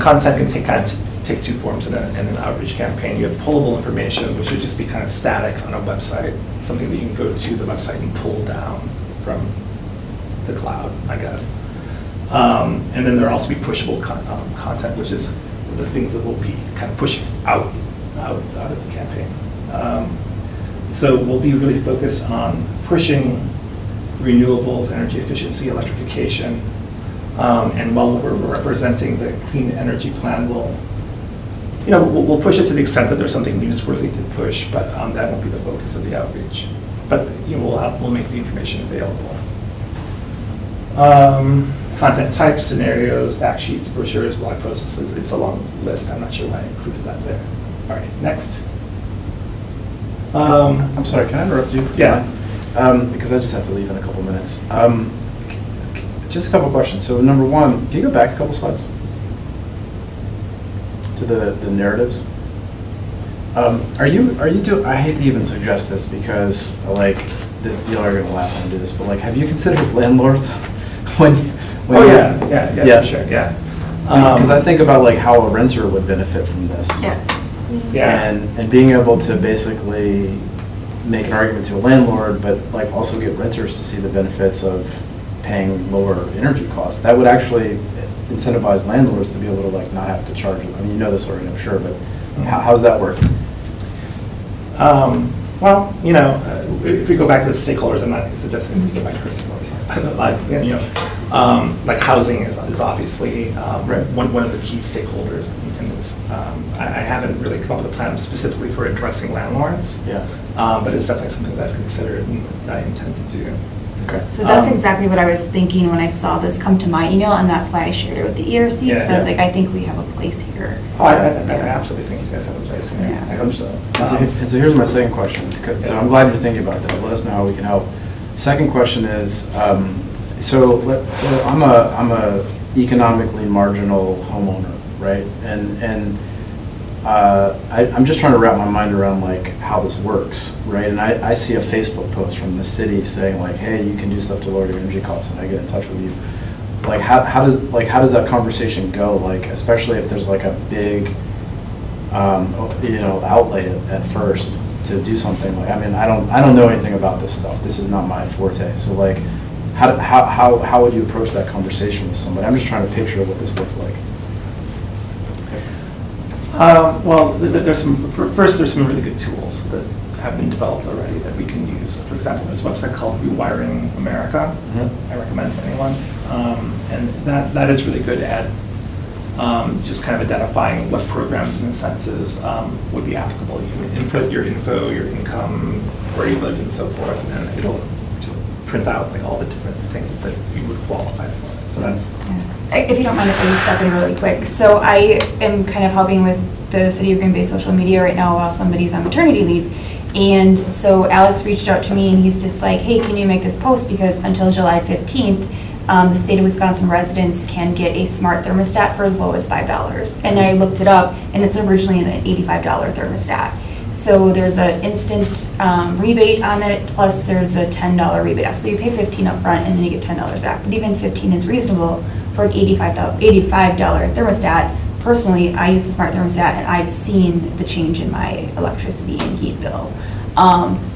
Content can take two forms in an outreach campaign. You have pullable information, which would just be kind of static on a website, something that you can go to the website and pull down from the cloud, I guess. And then there'll also be pushable content, which is the things that will be kind of pushing out of the campaign. So we'll be really focused on pushing renewables, energy efficiency, electrification. And while we're representing the clean energy plan, we'll push it to the extent that there's something newsworthy to push, but that won't be the focus of the outreach. But we'll make the information available. Content types, scenarios, fact sheets, brochures, blog posts. It's a long list. I'm not sure why I included that there. All right, next. I'm sorry, can I interrupt you? Yeah. Because I just have to leave in a couple minutes. Just a couple questions. So number one, can you go back a couple slides to the narratives? Are you doing? I hate to even suggest this because y'all are gonna laugh when I do this, but have you considered landlords when? Yeah, for sure, yeah. Because I think about how a renter would benefit from this. Yes. Yeah. And being able to basically make an argument to a landlord, but also get renters to see the benefits of paying lower energy costs. That would actually incentivize landlords to be able to not have to charge. I mean, you know this already, I'm sure, but how's that work? Well, if we go back to the stakeholders, I'm not suggesting we go back to the stakeholders, but housing is obviously one of the key stakeholders in this. I haven't really come up with a plan specifically for addressing landlords. Yeah. But it's definitely something that I've considered and I intend to do. Okay. So that's exactly what I was thinking when I saw this come to my email, and that's why I shared it with the ERC, because I was I think we have a place here. Oh, I absolutely think you guys have a place here. Yeah. I hope so. And so here's my second question. So I'm glad you're thinking about that. Let us know how we can help. Second question is, so I'm a economically marginal homeowner, right? And I'm just trying to wrap my mind around how this works, right? And I see a Facebook post from the city saying hey, you can do stuff to lower your energy costs, and I get in touch with you. How does that conversation go? Especially if there's a big outlay at first to do something. I don't know anything about this stuff. This is not my forte. So how would you approach that conversation with somebody? I'm just trying to picture what this looks like. Well, there's some really good tools that have been developed already that we can use. For example, there's a website called Rewiring America. I recommend to anyone. And that is really good at just kind of identifying what programs and incentives would be applicable. You can input your info, your income, where you live and so forth, and then it'll print out like all the different things that you would qualify for. So that's... If you don't mind if I just step in really quick. So I am kind of helping with the City of Green Bay social media right now while somebody's on maternity leave. And so Alex reached out to me and he's just like, hey, can you make this post? Because until July 15th, the state of Wisconsin residents can get a smart thermostat for as low as $5. And I looked it up and it's originally an $85 thermostat. So there's an instant rebate on it, plus there's a $10 rebate. So you pay $15 up front and then you get $10 back. But even $15 is reasonable for an $85 thermostat. Personally, I use a smart thermostat and I've seen the change in my electricity and heat bill.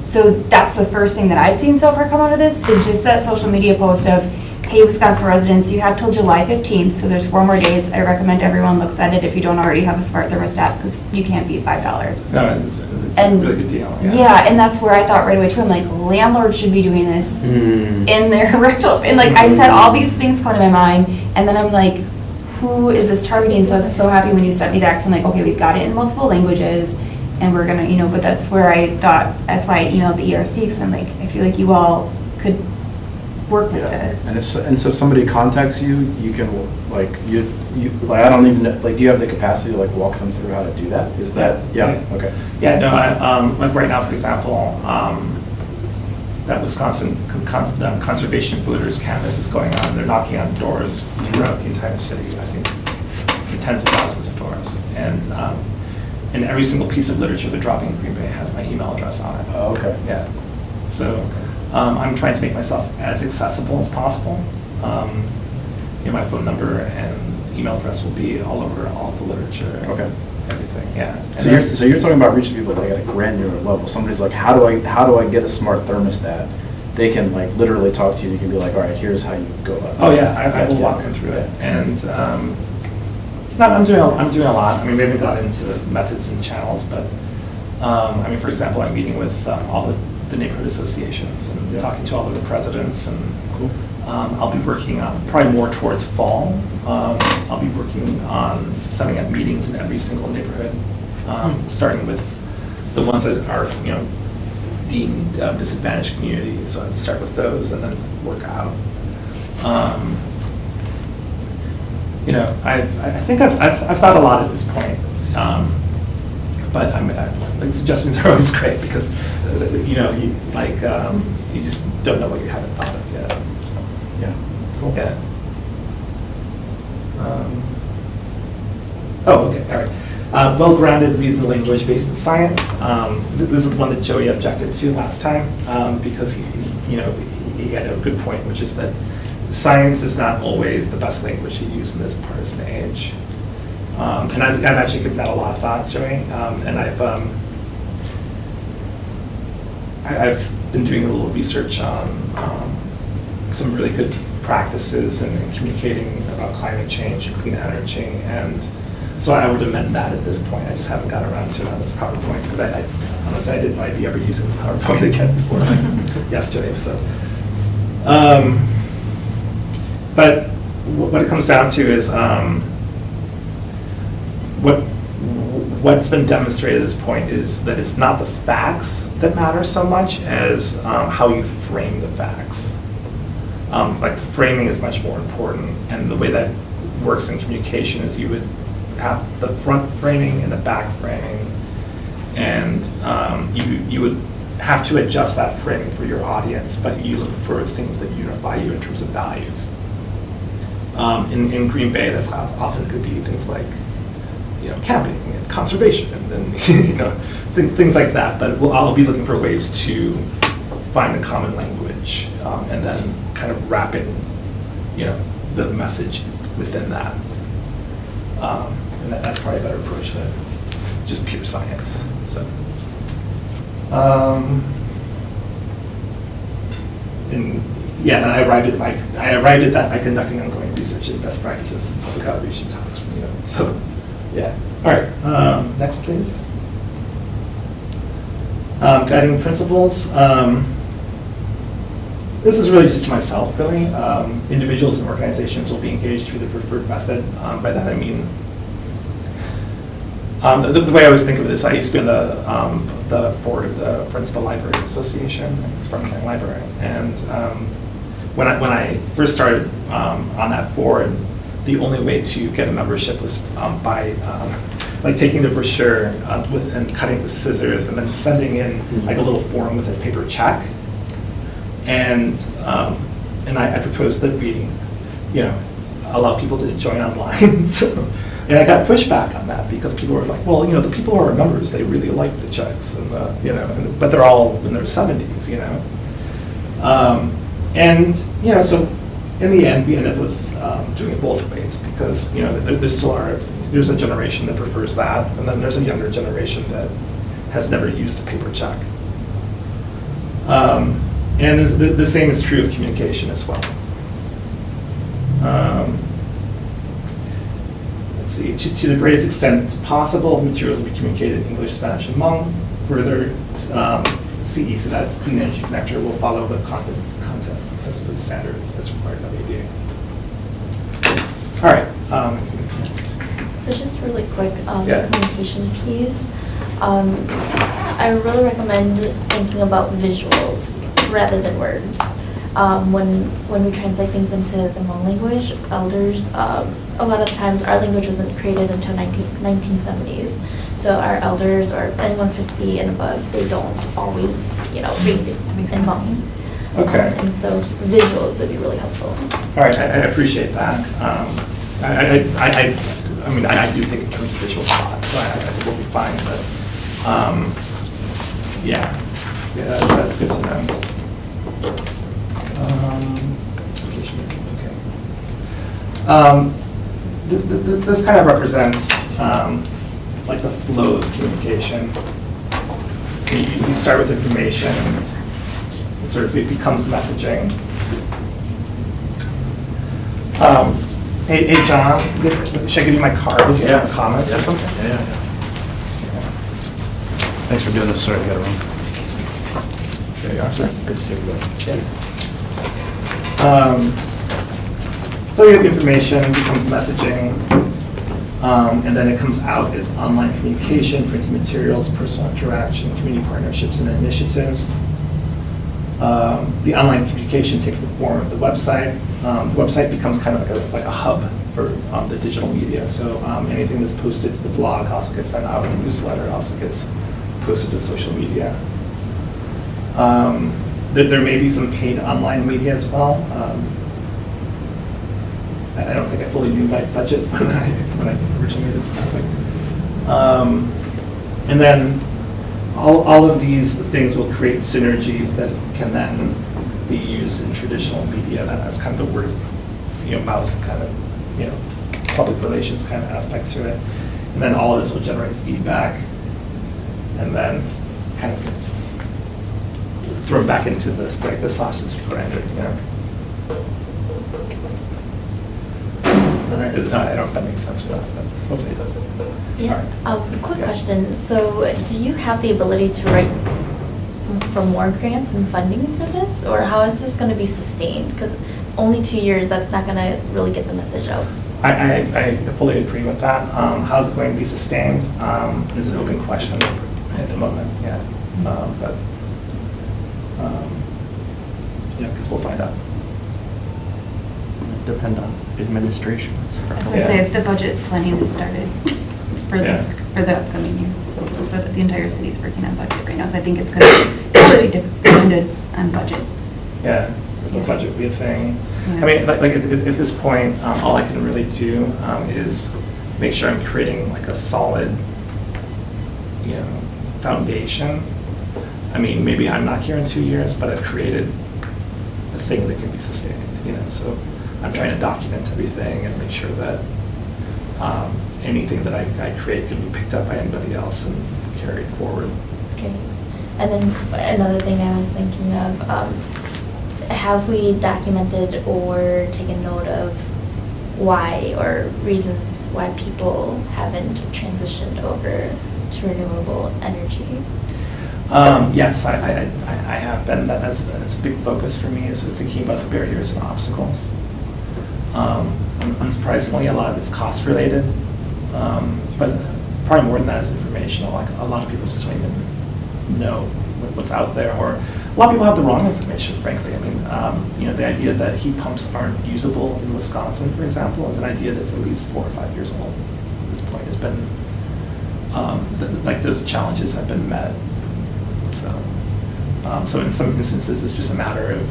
So that's the first thing that I've seen so far come out of this is just that social media post of, hey, Wisconsin residents, you have till July 15th, so there's 4 more days. I recommend everyone looks at it if you don't already have a smart thermostat because you can't beat $5. No, it's a really good deal. Yeah, and that's where I thought right away too. I'm like, landlords should be doing this in their rentals. And like, I just had all these things come to my mind, and then I'm like, who is this targeting? So I was so happy when you sent me that, 'cause I'm like, okay, we've got it in multiple languages, and we're gonna, but that's where I thought, that's why I emailed the ERC, because I'm like, I feel like you all could work with this. And so if somebody contacts you, you can, like, I don't even know, like, do you have the capacity to, like, walk them through how to do that? Is that, yeah, okay. Yeah, no, like right now, for example, that Wisconsin Conservation Voters Canvas is going on. They're knocking on doors throughout the entire city, I think tens of thousands of doors. And every single piece of literature they're dropping in Green Bay has my email address on it. Oh, okay. Yeah. So I'm trying to make myself as accessible as possible. My phone number and email address will be all over all the literature. Okay. Everything, yeah. So you're talking about reaching people like at a granular level. Somebody's like, how do I get a smart thermostat? They can like literally talk to you. You can be like, all right, here's how you go about it. Oh yeah, I will walk them through it. And I'm doing a lot. I mean, we haven't got into methods and channels, but I mean, for example, I'm meeting with all the neighborhood associations and talking to all of the presidents, and Cool. I'll be working on, probably more towards fall, I'll be working on setting up meetings in every single neighborhood, starting with the ones that are, deemed disadvantaged communities. So I have to start with those and then work out. I think I've thought a lot at this point. But like suggestions are always great because, you just don't know what you haven't thought of yet. So, Yeah. Cool. yeah. Okay, all right. Well-grounded, reasoned language based in science. This is the one that Joey objected to last time because he had a good point, which is that science is not always the best language to use in this partisan age. And I've actually given that a lot of thought, Joey, and I've been doing a little research on some really good practices in communicating about climate change and clean energy, and so I would amend that at this point. I just haven't gotten around to it on this PowerPoint because I honestly I didn't know I'd be ever using this PowerPoint again before yesterday. So, but what it comes down to is what's been demonstrated at this point is that it's not the facts that matter so much as how you frame the facts. Like the framing is much more important, and the way that works in communication is you would have the front framing and the back framing, and you would have to adjust that framing for your audience, but you look for things that unify you in terms of values. In Green Bay, that's often could be things like camping and conservation and things like that. But I'll be looking for ways to find a common language and then kind of wrapping the message within that. And that's probably a better approach than just pure science. So, and I arrived at that by conducting ongoing research and best practices in public outreach and talks. So, Yeah, all right, next please. Guiding principles. This is really just to myself, really. Individuals and organizations will be engaged through the preferred method. By that I mean, the way I always think of this, I used to be on the board of the Friends of the Library Association, Bremen County Library, and when I first started on that board, the only way to get a membership was by like taking the brochure and cutting it with scissors and then sending in like a little form with a paper check. And I proposed that we, allow people to join online. So, and I got pushback on that because people were like, well, the people who are members, they really like the checks, and but they're all in their 70s, so in the end, we ended up with doing it both ways because there's a generation that prefers that, and then there's a younger generation that has never used a paper check. And the same is true of communication as well. Let's see, to the greatest extent possible, materials will be communicated in English, Spanish, and Hmong. Further, CE, so that's Clean Energy Connector, will follow the content accessibility standards as required by the ADA. All right. So just really quick, Yeah. the communication piece. I really recommend thinking about visuals rather than words. When we translate things into the Hmong language, elders, a lot of times our language wasn't created until 1970s. So our elders or anyone 50 and above, they don't always, read in Hmong. Okay. And so visuals would be really helpful. All right, I appreciate that. I do think in terms of visuals a lot, so I think we'll be fine, but, that's good to know. Application is okay. This kind of represents, like the flow of communication. You start with information, and it becomes messaging. Hey, John, should I give you my card if you have comments or something? Yeah. Thanks for doing this. Sorry, I got to run. There you are, sir. Good to see everybody. So you have information, it becomes messaging, and then it comes out as online communication, printed materials, personal interaction, community partnerships, and initiatives. The online communication takes the form of the website. The website becomes kind of like a hub for the digital media. So anything that's posted to the blog also gets sent out, and the newsletter also gets posted to social media. There may be some paid online media as well. I don't think I fully knew my budget when I originally made this graphic. And then all of these things will create synergies that can then be used in traditional media. That's kind of the word of mouth kind of public relations kind of aspect to it. And then all of this will generate feedback and then kind of throw back into this, like the sausage grinder, I don't know if that makes sense or not, but hopefully it does. Yeah. All right. Quick question. So do you have the ability to write for more grants and funding for this? Or how is this going to be sustained? Because only 2 years, that's not going to really get the message out. I fully agree with that. How's it going to be sustained is an open question at the moment, yeah. Because we'll find out. Depend on administration. As I say, the budget planning has started for this, for the upcoming year. That's what the entire city's working on budget right now, so I think it's going to be dependent on budget. Yeah, there's a Yeah. budget weird thing. Yeah. I mean, like at this point, all I can really do is make sure I'm creating like a solid, foundation. I mean, maybe I'm not here in 2 years, but I've created a thing that can be sustained, so I'm trying to document everything and make sure that anything that I create can be picked up by anybody else and carried forward. That's great. And then another thing I was thinking of, have we documented or taken note of why or reasons why people haven't transitioned over to renewable energy? Yes, I have been. That's a big focus for me, is sort of thinking about the barriers and obstacles. Unsurprisingly, a lot of it's cost related, but probably more than that is informational. Like a lot of people just don't even know what's out there, or a lot of people have the wrong information, frankly. I mean, the idea that heat pumps aren't usable in Wisconsin, for example, is an idea that's at least 4 or 5 years old at this point. It's been, like those challenges have been met. So in some instances, it's just a matter of,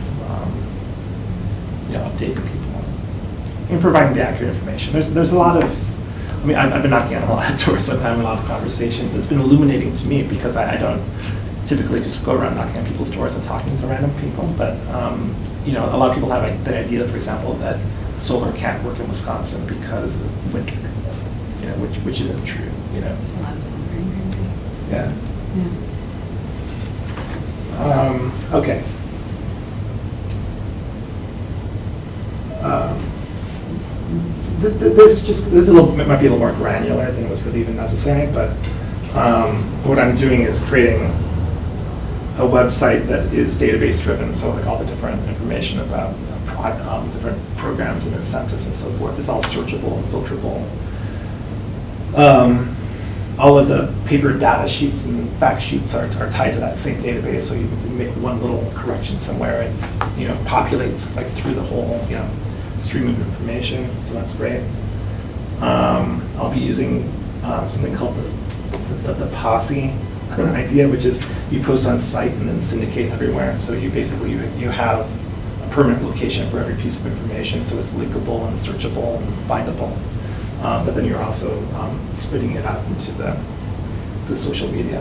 updating people and providing the accurate information. There's a lot of, I've been knocking on a lot of doors, I'm having a lot of conversations. It's been illuminating to me because I don't typically just go around knocking on people's doors and talking to random people. But, a lot of people have the idea, for example, that solar can't work in Wisconsin because of winter, which isn't true, There's a lot of solar in here too. Yeah. Yeah. Okay. This might be a little more granular than was really even necessary, but what I'm doing is creating a website that is database driven, so like all the different information about different programs and incentives and so forth, it's all searchable and filterable. All of the paper data sheets and fact sheets are tied to that same database, so you can make one little correction somewhere and populates like through the whole stream of information. So that's great. I'll be using something called the posse idea, which is you post on site and then syndicate everywhere. So you basically you have a permanent location for every piece of information, so it's linkable and searchable and findable. But then you're also spitting it out into the social media.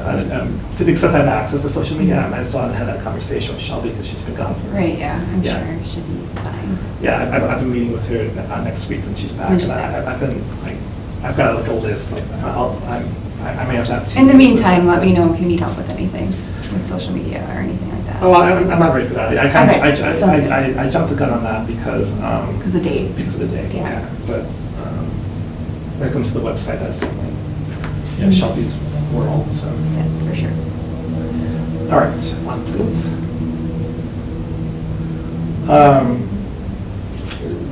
To the extent I have access to social media, I still haven't had that conversation with Shelby because she's been gone for. Right, yeah, I'm Yeah. sure it should be fine. Yeah, I've been meeting with her next week when she's back. When she's and back. I've been like, I've got like a list. Like I may have to have two. In the meetings with meantime, her. let me know if you need help with anything, with social media or anything like that. Oh, I'm not ready for that. I Okay, sounds good. I jumped the gun on that because Because the date. because of the date. Yeah. But when it comes to the website, that's definitely Mhm. Shelby's world. So. Yes, for sure. All right, on please.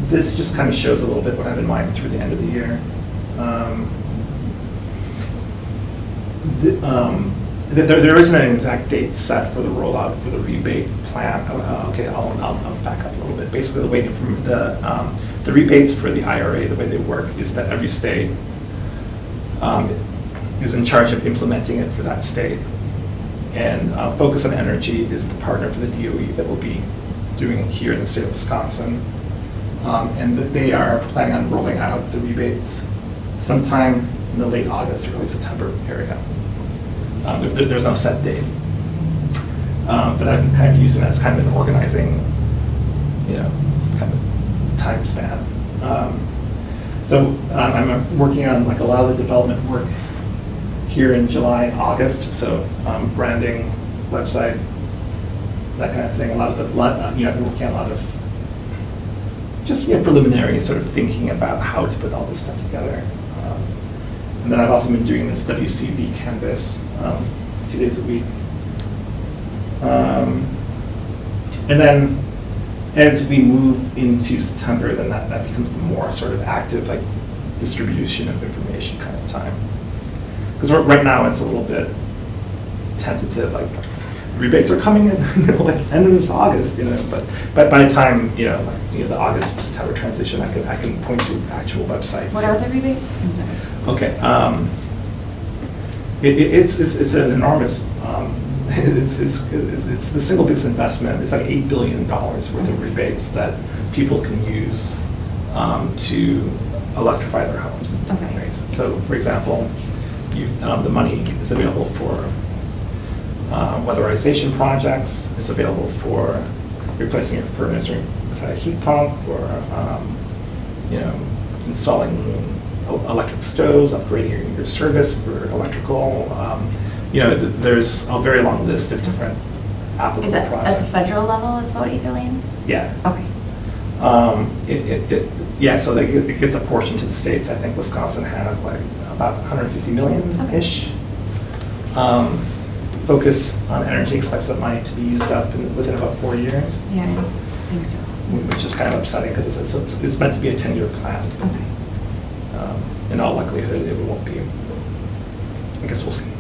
This just kind of shows a little bit what I have in mind through the end of the year. There isn't an exact date set for the rollout for the rebate plan. Okay, I'll back up a little bit. Basically, the way from the rebates for the IRA, the way they work is that every state is in charge of implementing it for that state. And Focus on Energy is the partner for the DOE that will be doing it here in the state of Wisconsin. And that they are planning on rolling out the rebates sometime in the late August, early September area. There's no set date. But I've been kind of using that as kind of an organizing, kind of time span. So I'm working on like a lot of the development work here in July and August. So branding, website, that kind of thing. I've been working on a lot of just preliminary sort of thinking about how to put all this stuff together. And then I've also been doing this WCB Canvas 2 days a week. And then as we move into September, then that becomes the more sort of active like distribution of information kind of time. Because right now it's a little bit tentative, like rebates are coming in, like end of August, but by the time, the August, September transition, I can point to actual websites. What are the rebates? I'm sorry. Okay, it's an enormous, it's the single biggest investment. It's like $8 billion worth of rebates that people can use to electrify their homes in different Okay. ways. So, for example, the money is available for weatherization projects. It's available for replacing your furnace with a heat pump, or installing electric stoves, upgrading your service for electrical. There's a very long list of different applicable Is that projects. at the federal level, it's about $8 billion? Yeah. Okay. Yeah, so it gets apportioned to the states. I think Wisconsin has like about 150 million-ish. Focus on Energy expects that money to be used up within about 4 years, Yeah, I think so. which is kind of upsetting because it's meant to be a 10-year plan. Okay. In all likelihood, it won't be. I guess we'll see.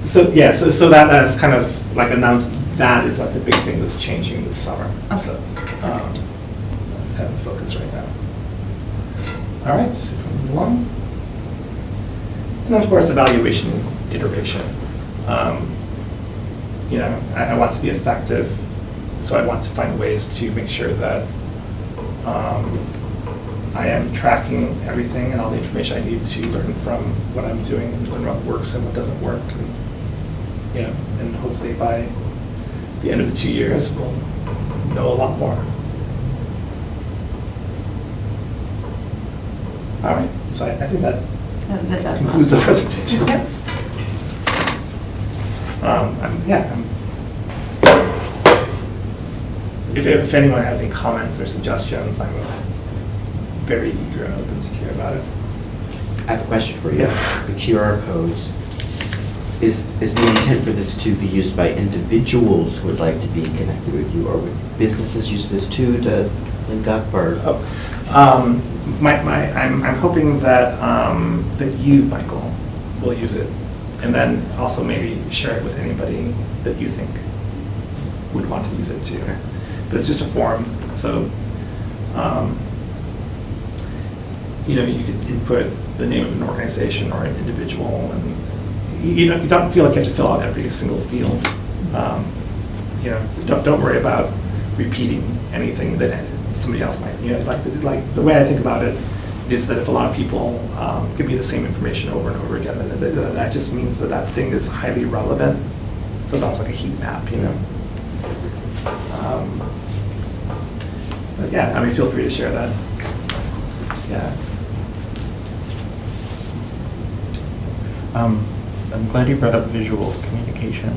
So that's kind of like announced. That is like the big thing that's changing this summer. Okay. So that's kind of the focus right now. All right, if we move along. And of course, evaluation, iteration. I want to be effective, so I want to find ways to make sure that I am tracking everything and all the information I need to learn from what I'm doing and learn what works and what doesn't work. And hopefully by the end of the 2 years, we'll know a lot more. All right, so I think that That was it, that's concludes the presentation. Yep. If anyone has any comments or suggestions, I'm very eager and open to hear about it. I have a question for you. Yeah. The QR codes, is the intent for this to be used by individuals who would like to be connected with you, or would businesses use this too to link up, or? I'm hoping that that you, Michael, will use it, and then also maybe share it with anybody that you think would want to use it too. But it's just a form, so you could input the name of an organization or an individual, and you don't feel like you have to fill out every single field. Don't worry about repeating anything that somebody else might. Like the way I think about it is that if a lot of people give me the same information over and over again, then that just means that thing is highly relevant. So it's almost like a heat map, But yeah, I mean, feel free to share that. Yeah. I'm glad you brought up visual communication.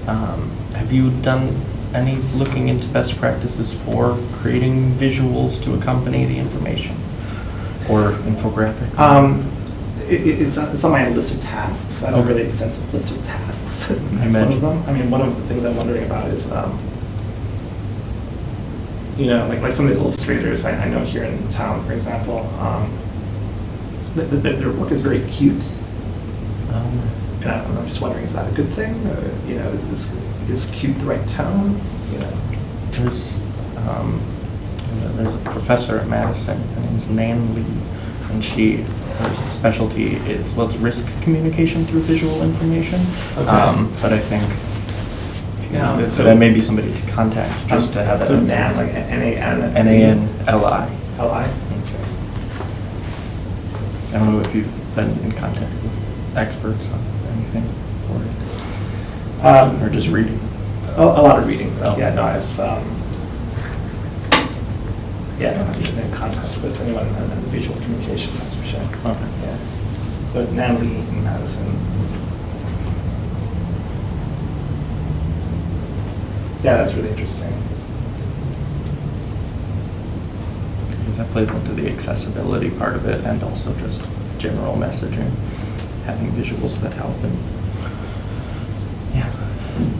Have you done any looking into best practices for creating visuals to accompany the information or infographic? It's on my list of tasks. I don't really sense a list of tasks. That's one of them. I mean, one of the things I'm wondering about is, like some of the illustrators I know here in town, for example, their work is very cute. And I'm just wondering, is that a good thing? Is cute the right tone? There's a professor at Madison, her name's Nan Lee, and her specialty is, it's risk communication through visual information. Okay. But I think, Yeah. so that may be somebody to contact, just to have that. So NAN, like N-A-N? N-A-N-L-I. L-I? Okay. I don't know if you've been in contact with experts on anything for it, or just reading. A lot of reading. Oh. Yeah, no, I've been in contact with anyone in visual communication, that's for sure. Okay. Yeah. So Natalie in Madison. Yeah, that's really interesting. Because that plays into the accessibility part of it, and also just general messaging, having visuals that help. And yeah,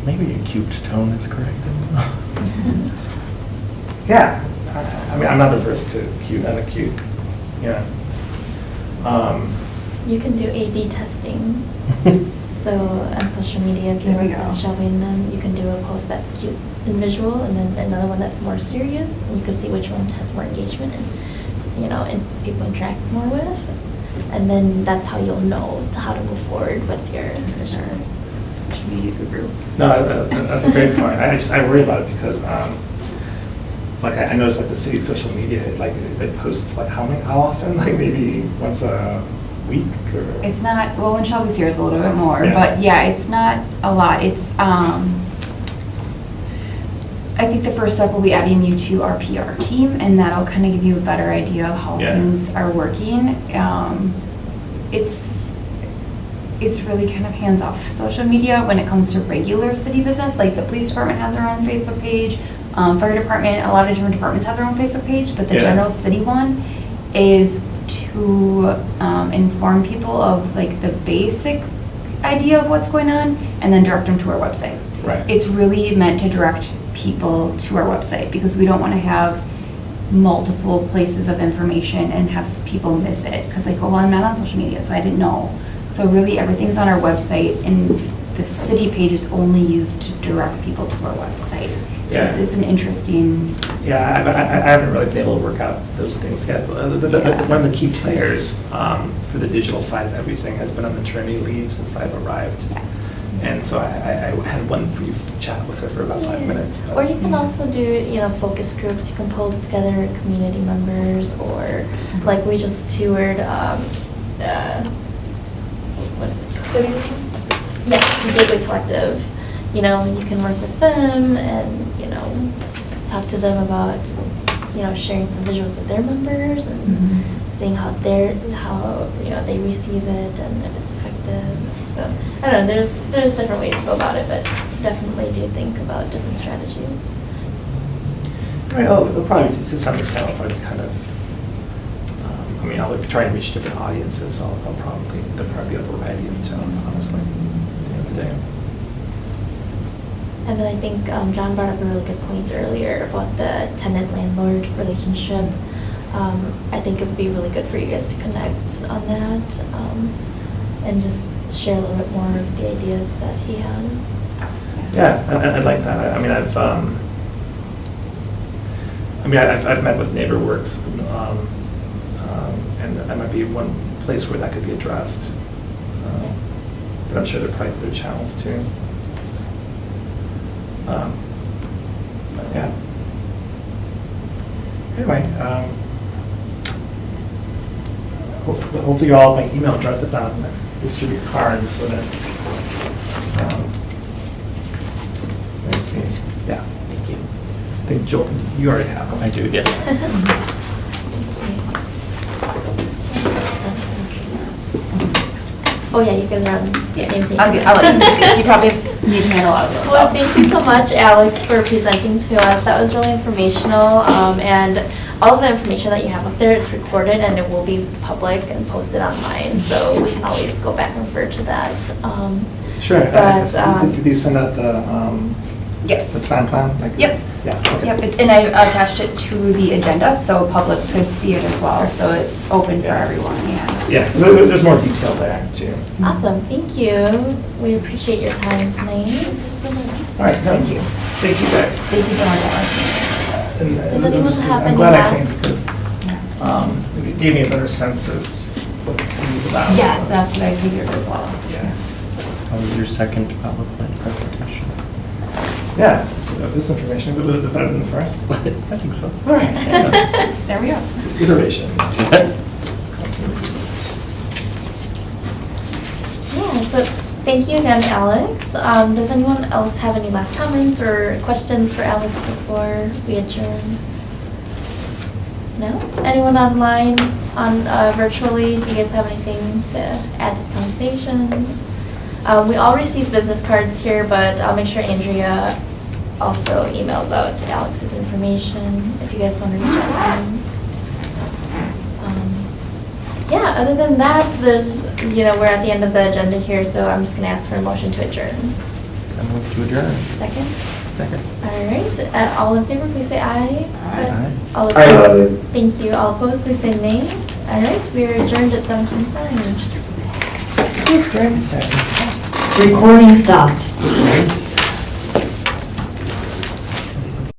maybe a cute tone is correct. Yeah, I mean, I'm not averse to cute and acute. Yeah. You can do A/B testing. So on social media, if you There we work go. with showing them, you can do a post that's cute and visual, and then another one that's more serious, and you can see which one has more engagement and people interact more with. And then that's how you'll know how to move forward with your concerns. Social media guru. No, that's a great point. I worry about it because, I noticed the city social media, it posts how often? Maybe once a week or? It's not, well, when Shelby's here, it's a little bit more, Yeah. but yeah, it's not a lot. It's, I think the first step will be adding you to our PR team, and that'll kind of give you a better idea of how Yeah. things are working. It's really kind of hands-off social media when it comes to regular city business, like the police department has their own Facebook page, Fire department, a lot of different departments have their own Facebook page, but the Yeah. general city one is to inform people of like the basic idea of what's going on and then direct them to our website. Right. It's really meant to direct people to our website because we don't want to have multiple places of information and have people miss it. Because like, oh, well, I'm not on social media, so I didn't know. So really everything's on our website and the city page is only used to direct people to our website. So Yeah. it's an interesting, Yeah, I haven't really been able to work out those things yet. One of the key players for the digital side of everything has been on maternity leave since I've arrived. And so I had one brief chat with her for about 5 minutes. but- Or you can also do, you know, focus groups. You can pull together community members, or like we just toured, what is this called? City. Yes, the Gateway Collective. You know, you can work with them and, you know, talk to them about, you know, sharing some visuals with their members and seeing how you know, they receive it and if it's effective. So, I don't know, there's different ways to go about it, but definitely do think about different strategies. Right, it'll probably, to some extent, I'll probably kind of, I mean, I'll try and reach different audiences, so there'll probably be a variety of tones, honestly, at the end of the day. And then I think John brought up a really good point earlier about the tenant-landlord relationship. I think it would be really good for you guys to connect on that and just share a little bit more of the ideas that he has. Yeah, I'd like that. I mean, I've met with NeighborWorks, and that might be one place where that could be addressed. Yeah. But I'm sure there are probably other channels too. But yeah. Anyway, hopefully you all have my email address if not, distribute cards so that. Let's see. Yeah. Thank you. I think Joel, you already have them. I do, yes. Oh, yeah, you guys are on the same team. I'll let you do this. You probably need to handle a lot of those. Well, thank you so much, Alex, for presenting to us. That was really informational, and all of the information that you have up there, it's recorded and it will be public and posted online, so we can always go back and refer to that. Sure. But, Did you send out the Yes. plan? Like- Yep. Yeah, okay. Yep, and I attached it to the agenda so public could see it as well, so it's open for Yeah. everyone, yeah. Yeah, 'cause there's more detail there too. Awesome, thank you. We appreciate your time tonight. All right, thank you. Thank you, guys. Thank you so much, Alex. And Does it anyone was- have I'm any glad I last- came because it gave me a better sense of what this committee is about. Yes, so, that's what I figured as well. Yeah. How was your second PowerPoint presentation? Yeah, this information, but was it better than the first? I think so. All right. Yeah. There we go. It's an iteration. That's Yeah, so thank you again, Alex. Does anyone else have any last comments or questions for Alex before we adjourn? No? Anyone online, virtually, do you guys have anything to add to the conversation? We all receive business cards here, but I'll make sure Andrea also emails out Alex's information if you guys want to reach out to him. Yeah, other than that, we're at the end of the agenda here, so I'm just going to ask for a motion to adjourn. I move to adjourn. Second? Second. All right, all in favor, please say aye. Aye. All Aye. opposed? Thank you. All opposed, please say nay. All right, we are adjourned at 7:25. Recording stopped.